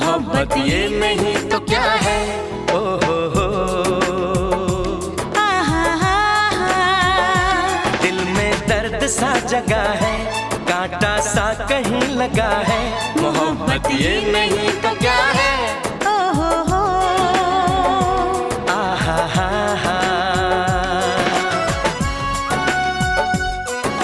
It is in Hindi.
मोहब्बत ये नहीं तो क्या है। ओ हो दिल में दर्द सा जगा है, कांटा सा कहीं लगा है। मोहब्बत ये नहीं तो क्या है।